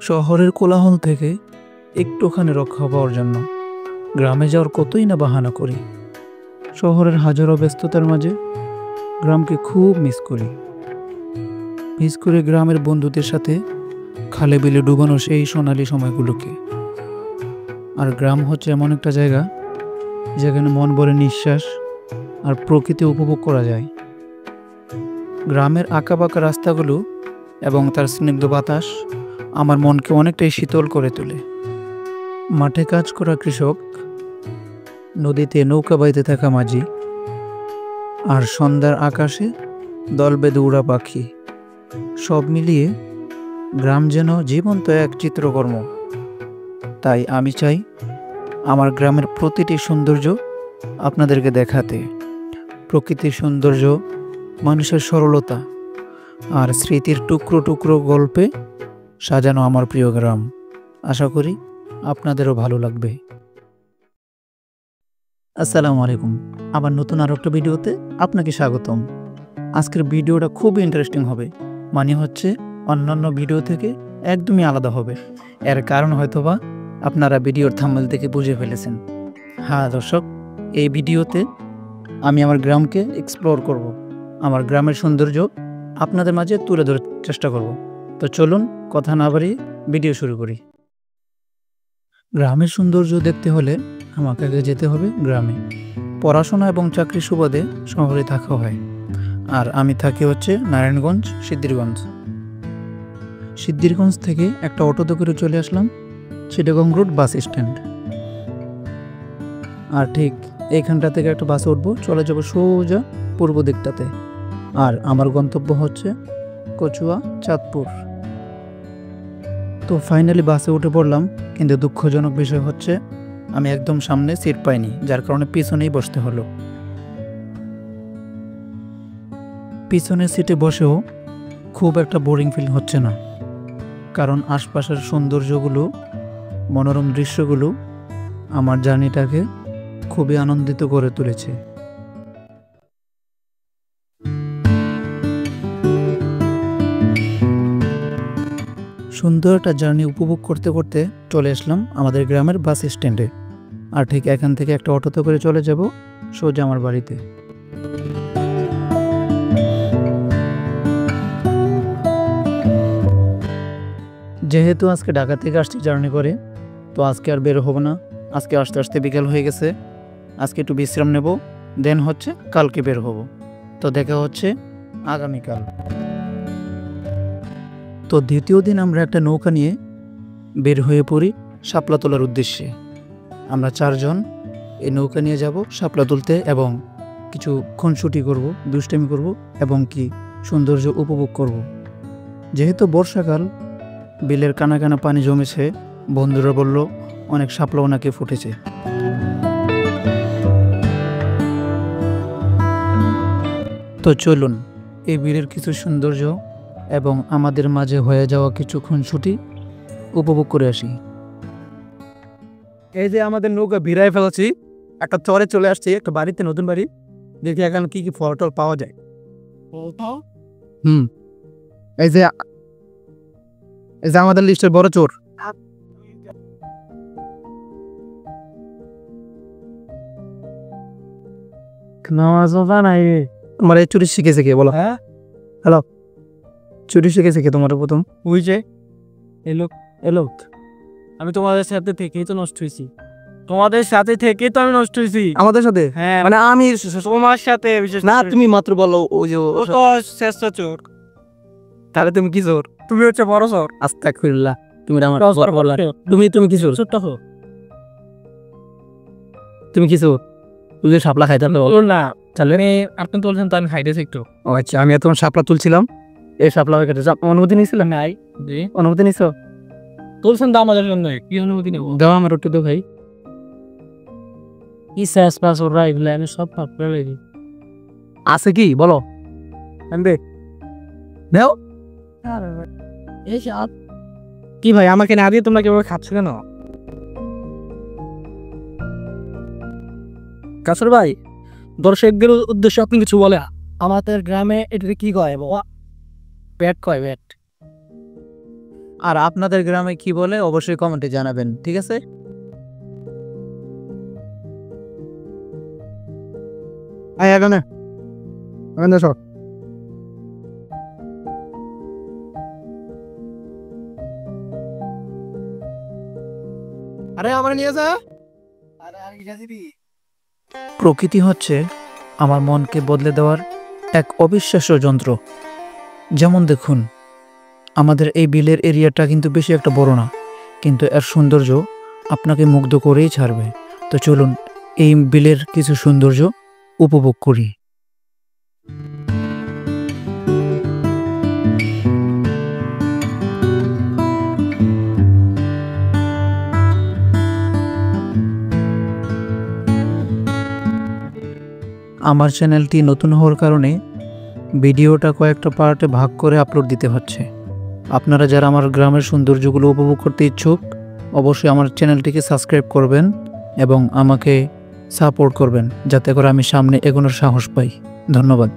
শহরের কোলাহল থেকে একটুখানি রক্ষা পাওয়ার জন্য গ্রামে যাওয়ার কতই না বাহানা করি। শহরের হাজারো ব্যস্ততার মাঝে গ্রামকে খুব মিস করি। মিস করে গ্রামের বন্ধুদের সাথে খালে বিলে ডুবানো সেই সোনালি সময়গুলোকে। আর গ্রাম হচ্ছে এমন একটা জায়গা যেখানে মন ভরে নিঃশ্বাস আর প্রকৃতি উপভোগ করা যায়। গ্রামের আঁকাবাঁকা রাস্তাগুলো এবং তার স্নিগ্ধ বাতাস আমার মনকে অনেকটাই শীতল করে তোলে। মাঠে কাজ করা কৃষক, নদীতে নৌকা বাইতে থাকা মাঝি, আর সন্ধ্যার আকাশে দল বেঁধে উড়া পাখি, সব মিলিয়ে গ্রাম যেন জীবন্ত এক চিত্রকর্ম। তাই আমি চাই আমার গ্রামের প্রতিটি সৌন্দর্য আপনাদেরকে দেখাতে। প্রকৃতির সৌন্দর্য, মানুষের সরলতা আর স্মৃতির টুকরো টুকরো গল্পে সাজানো আমার প্রিয় গ্রাম। আশা করি আপনাদেরও ভালো লাগবে। আসসালামু আলাইকুম, আবার নতুন আরও একটা ভিডিওতে আপনাকে স্বাগতম। আজকের ভিডিওটা খুব ইন্টারেস্টিং হবে, মানে হচ্ছে অন্যান্য ভিডিও থেকে একদমই আলাদা হবে। এর কারণ হয়তোবা আপনারা ভিডিওর থাম্বনেল থেকে বুঝে ফেলেছেন। হ্যাঁ দর্শক, এই ভিডিওতে আমি আমার গ্রামকে এক্সপ্লোর করব, আমার গ্রামের সৌন্দর্য আপনাদের মাঝে তুলে ধরার চেষ্টা করব। তো চলুন কথা না বাড়িয়ে ভিডিও শুরু করি। গ্রামের সৌন্দর্য দেখতে হলে আমাকে আগে যেতে হবে গ্রামে। পড়াশোনা এবং চাকরির সুবাদে শহরে থাকা হয়, আর আমি থাকি হচ্ছে নারায়ণগঞ্জ সিদ্ধিরগঞ্জ। সিদ্ধিরগঞ্জ থেকে একটা অটোতে করে চলে আসলাম চিটাগং রোড বাস স্ট্যান্ড। আর ঠিক এইখানটা থেকে একটা বাসে উঠবো, চলে যাবো সোজা পূর্ব দিকটাতে। আর আমার গন্তব্য হচ্ছে কচুয়া চাঁদপুর। তো ফাইনালি বাসে উঠে পড়লাম, কিন্তু দুঃখজনক বিষয় হচ্ছে আমি একদম সামনে সিট পাইনি, যার কারণে পিছনেই বসতে হলো। পিছনের সিটে বসেও খুব একটা বোরিং ফিল হচ্ছে না, কারণ আশপাশের সৌন্দর্যগুলো, মনোরম দৃশ্যগুলো আমার জার্নিটাকে খুবই আনন্দিত করে তুলেছে। সুন্দর একটা জার্নি উপভোগ করতে করতে চলে আসলাম আমাদের গ্রামের বাস স্ট্যান্ডে। আর ঠিক এখান থেকে একটা অটোতে করে চলে যাব সোজা আমার বাড়িতে। যেহেতু আজকে ঢাকা থেকে আসছি জার্নি করে, তো আজকে আর বের হব না। আজকে আস্তে আস্তে বিকেল হয়ে গেছে, আজকে একটু বিশ্রাম নেব, দেন হচ্ছে কালকে বের হব। তো দেখা হচ্ছে আগামীকাল। তো দ্বিতীয় দিন আমরা একটা নৌকা নিয়ে বের হয়ে পড়ি শাপলা তোলার উদ্দেশ্যে। আমরা 4 জন এই নৌকা নিয়ে যাব শাপলা তুলতে, এবং কিছু খুনসুটি করব, দুষ্টামি করব, এবং কি সৌন্দর্য উপভোগ করব। যেহেতু বর্ষাকাল, বিলের কানা কানা পানি জমেছে, বন্ধুরা বলল অনেক শাপলাও নাকি ফুটেছে। তো চলুন এই বিলের কিছু সৌন্দর্য এবং আমাদের মাঝে হয়ে যাওয়া কিছু খুনসুটি উপভোগ করে আসি। এই যে আমাদের নৌকা ভিড়ায় ফেলেছি, একটা চরে চলে আসছি, একটা বাড়িতে, নতুন বাড়ি। দেখি এখানে কি কি ফল টল পাওয়া যায়। এই যে আমাদের লিস্টের বড় চোর। তোমার এই চুরি শিখেছে কে বলো? হ্যাঁ, হ্যালো, চুরি শিখেছে কে তোমার প্রথম? ওই যে এলোক। আমি তোমাদের সাথে থেকেই তো নষ্ট হয়েছি। তোমাদের সাথে থেকেই তো আমি নষ্ট হয়েছি। আমাদের সাথে? হ্যাঁ, মানে আমি তোমার সাথে বিশেষ না। তুমি মাত্র বলো ওই যে ও তো শ্রেষ্ঠ চোর। তাহলে তুমি কি চোর? তুমি হচ্ছে বড় চোর। আস্তাগফিরুল্লাহ, তুমি আমার বলা। তুমি কি চোর? তুমি কি চোর? তুই যে শাপলা খাইতে না, তাহলে আপনি তুলছেন তো আমি খাইতেছি একটু। ও আচ্ছা, আমি তোমার শাপলা তুলছিলাম, এই শাপলা হয়ে গেছে। অনুমতি নিয়েছিলাম? নাই। জি, অনুমতি নিছো? তুলছেন তো আমাদের জন্য, কি অনুমতি নেব? দাও আমার একটু তো ভাই। কি শেষ পাস ওরা এগুলো আমি সব পাপড়ে লাগি আছে কি বলো? আনবে নাও। এই সব কি ভাই, আমাকে না দিয়ে তোমরা কিভাবে খাচ্ছ কেন? কাসর ভাই, দর্শকদের উদ্দেশ্যে আপনি কিছু বলে। আমাদের গ্রামে এটা কি কয়? ব্যাট কয়, ব্যাট। আর আপনাদের গ্রামে কি বলে অবশ্যই কমেন্টে জানাবেন, ঠিক আছে? এখানে এখানে সব আরে আমার নিয়ে যা। আরে আর কি দিবি? প্রকৃতি হচ্ছে আমার মনকে বদলে দেওয়ার এক অবিশ্বাস্য যন্ত্র। যেমন দেখুন, আমাদের এই বিলের এরিয়াটা কিন্তু বেশি একটা বড় না, কিন্তু এর সৌন্দর্য আপনাকে মুগ্ধ করেই ছাড়বে। তো চলুন এই বিলের কিছু সৌন্দর্য উপভোগ করি। আমার চ্যানেলটি নতুন হওয়ার কারণে ভিডিওটা কয়েকটা পার্টে ভাগ করে আপলোড দিতে হচ্ছে। আপনারা যারা আমার গ্রামের সৌন্দর্যগুলো উপভোগ করতে ইচ্ছুক, অবশ্যই আমার চ্যানেলটিকে সাবস্ক্রাইব করবেন এবং আমাকে সাপোর্ট করবেন, যাতে করে আমি সামনে এগোনোর সাহস পাই। ধন্যবাদ।